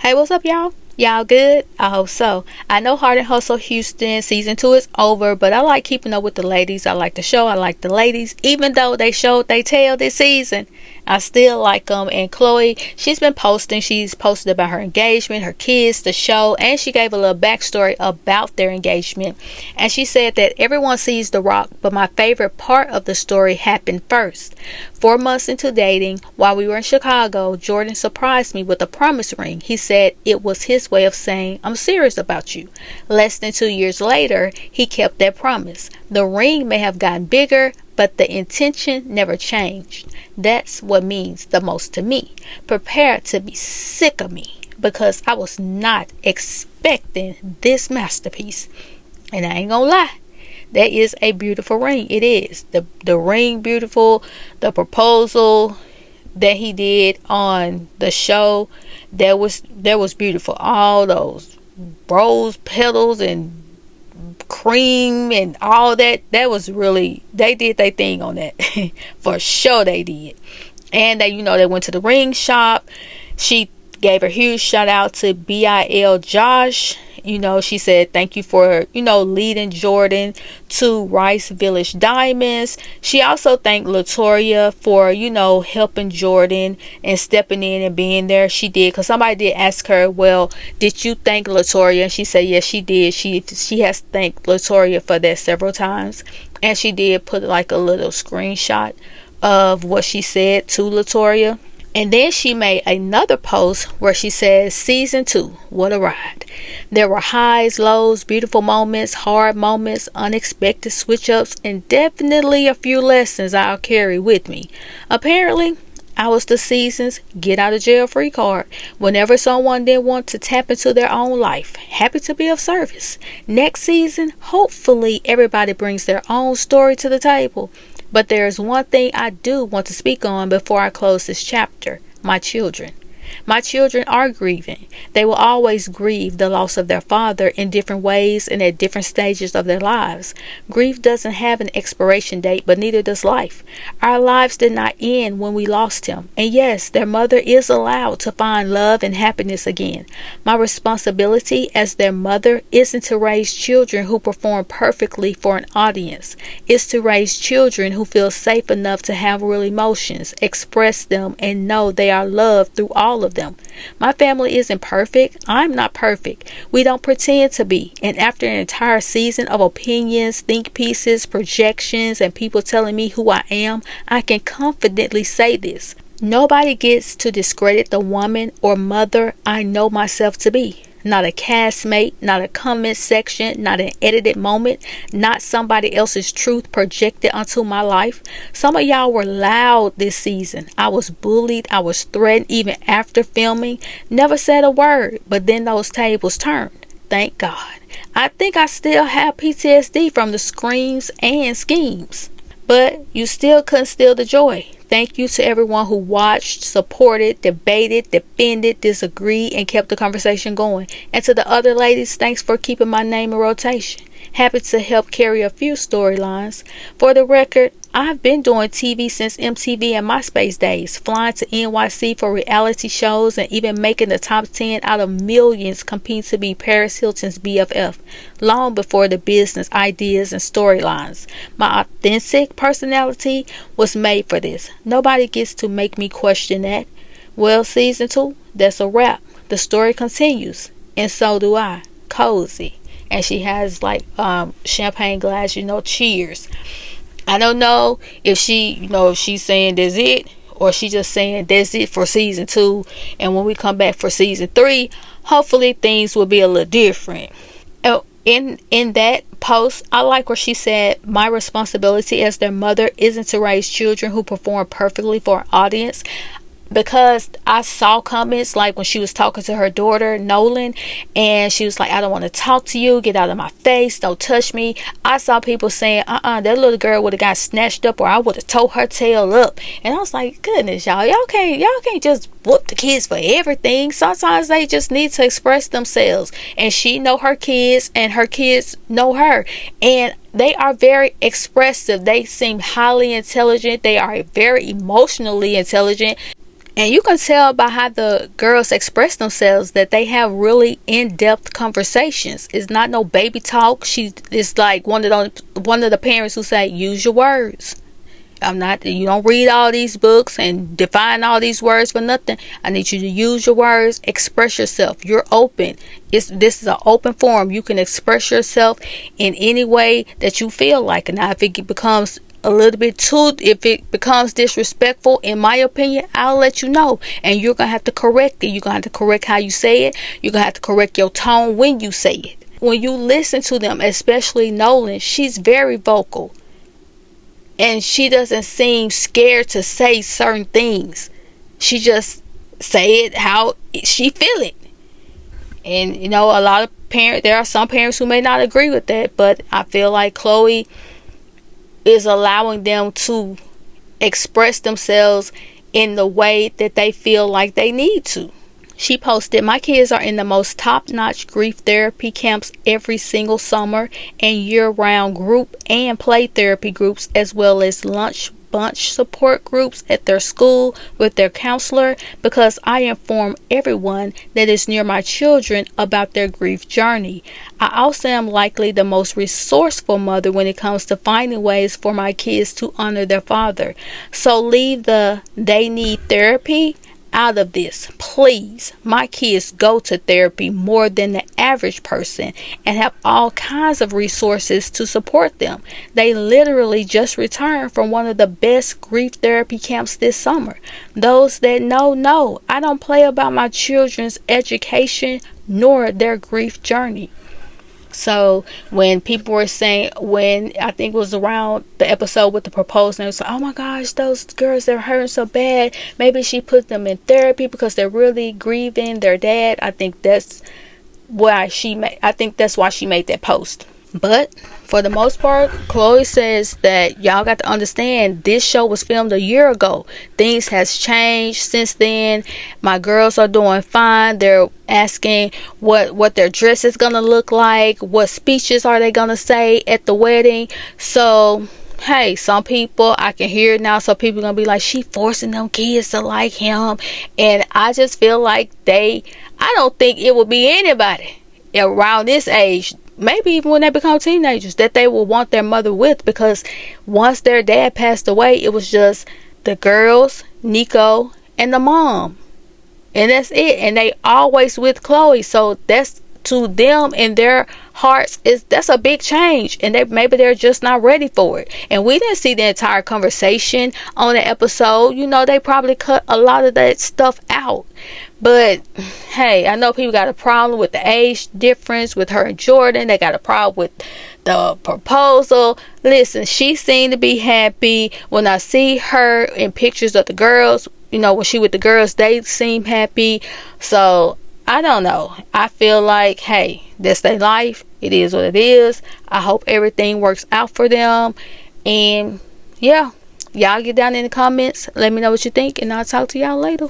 Hey, what's up, y'all? Y'all good? I hope so. I know Heart and Hustle Houston season 2 is over, but I like keeping up with the ladies. I like the show. I like the ladies. Even though they showed they tail this season, I still like them. And Chloe, she's been posting. She's posted about her engagement, her kids, the show, and she gave a little backstory about their engagement. And she said that everyone sees The Rock, but my favorite part of the story happened first. 4 months into dating, while we were in Chicago, Jordan surprised me with a promise ring. He said it was his way of saying, I'm serious about you. Less than 2 years later, he kept that promise. The ring may have gotten bigger, but the intention never changed. That's what means the most to me. Prepare to be sick of me, because I was not expecting this masterpiece. And I ain't gonna lie, that is a beautiful ring. It is. The ring beautiful. The proposal that he did on the show, that was beautiful. All those rose petals and cream and all that was really, they did their thing on that. For sure they did. And they went to the ring shop. She gave a huge shout out to BIL Josh. She said thank you for leading Jordan to Rice Village Diamonds. She also thanked Latoya for helping Jordan and stepping in and being there. She did, because somebody did ask her, well, did you thank Latoya? And she said yes, she did. She has thanked Latoya for that several times, and she did put like a little screenshot of what she said to Latoya. And then she made another post where she says, season 2, what a ride. There were highs, lows, beautiful moments, hard moments, unexpected switch ups, and definitely a few lessons I'll carry with me. Apparently, I was the season's get out of jail free card. Whenever someone didn't want to tap into their own life, happy to be of service. Next season, hopefully everybody brings their own story to the table. But there is one thing I do want to speak on before I close this chapter: my children. My children are grieving. They will always grieve the loss of their father in different ways and at different stages of their lives. Grief doesn't have an expiration date, but neither does life. Our lives did not end when we lost him. And yes, their mother is allowed to find love and happiness again. My responsibility as their mother isn't to raise children who perform perfectly for an audience. It's to raise children who feel safe enough to have real emotions, express them, and know they are loved through all of them. My family isn't perfect. I'm not perfect. We don't pretend to be. And after an entire season of opinions, think pieces, projections, and people telling me who I am, I can confidently say this: nobody gets to discredit the woman or mother I know myself to be. Not a castmate, not a comment section, not an edited moment, not somebody else's truth projected onto my life. Some of y'all were loud this season. I was bullied, I was threatened even after filming. Never said a word, but then those tables turned. Thank God. I think I still have PTSD from the screams and schemes. But you still couldn't steal the joy. Thank you to everyone who watched, supported, debated, defended, disagreed, and kept the conversation going. And to the other ladies, thanks for keeping my name in rotation. Happy to help carry a few storylines. For the record, I've been doing TV since MTV and MySpace days, flying to NYC for reality shows and even making the top 10 out of millions competing to be Paris Hilton's BFF, long before the business ideas and storylines. My authentic personality was made for this. Nobody gets to make me question that. Well, season 2, that's a wrap. The story continues, and so do I. Cozy. And she has like champagne glass, cheers. I don't know if she's saying that's it, or she just saying that's it for season 2, and when we come back for season 3, hopefully things will be a little different. In that post, I like where she said, my responsibility as their mother isn't to raise children who perform perfectly for an audience. Because I saw comments like when she was talking to her daughter Nolan, and she was like, I don't want to talk to you, get out of my face, don't touch me. I saw people saying that little girl would have got snatched up, or I would have tore her tail up. And I was like, goodness, y'all can't just whoop the kids for everything. Sometimes they just need to express themselves, and she know her kids and her kids know her, and they are very expressive. They seem highly intelligent. They are very emotionally intelligent. And you can tell by how the girls express themselves that they have really in-depth conversations. It's not no baby talk. It's like one of the parents who say, use your words. You don't read all these books and define all these words for nothing. I need you to use your words, express yourself. You're open. This is an open forum. You can express yourself in any way that you feel like. Now, if it becomes if it becomes disrespectful, in my opinion, I'll let you know. And you're going to have to correct it. You're going to have to correct how you say it. You're going to have to correct your tone when you say it. When you listen to them, especially Nolan, she's very vocal. And she doesn't seem scared to say certain things. She just say it how she feel it. And there are some parents who may not agree with that, but I feel like Khloe is allowing them to express themselves in the way that they feel like they need to. She posted, my kids are in the most top-notch grief therapy camps every single summer and year-round group and play therapy groups, as well as lunch bunch support groups at their school with their counselor, because I inform everyone that is near my children about their grief journey. I also am likely the most resourceful mother when it comes to finding ways for my kids to honor their father. So leave the they need therapy out of this, please. My kids go to therapy more than the average person and have all kinds of resources to support them. They literally just returned from one of the best grief therapy camps this summer. Those that know, I don't play about my children's education nor their grief journey. So when people were saying, when I think it was around the episode with the proposal, it was like, oh my gosh, those girls, they're hurting so bad. Maybe she put them in therapy because they're really grieving their dad. I think that's why she made that post. But for the most part, Khloe says that y'all got to understand this show was filmed a year ago. Things has changed since then. My girls are doing fine. They're asking what their dress is going to look like. What speeches are they going to say at the wedding. So, hey, some people, I can hear it now. Some people are going to be like, she forcing them kids to like him. And I just feel like I don't think it will be anybody around this age, maybe even when they become teenagers, that they will want their mother with, because once their dad passed away, it was just the girls, Nico, and the mom, and that's it. And they always with Khloe, so that's, to them in their hearts, that's a big change, and maybe they're just not ready for it. And we didn't see the entire conversation on the episode. They probably cut a lot of that stuff out. But hey, I know people got a problem with the age difference with her and Jordan. They got a problem with the proposal. Listen, she seemed to be happy. When I see her in pictures of the girls, when she with the girls, they seem happy. So I don't know. I feel like, hey, that's their life. It is what it is. I hope everything works out for them. And yeah, y'all get down in the comments. Let me know what you think, and I'll talk to y'all later.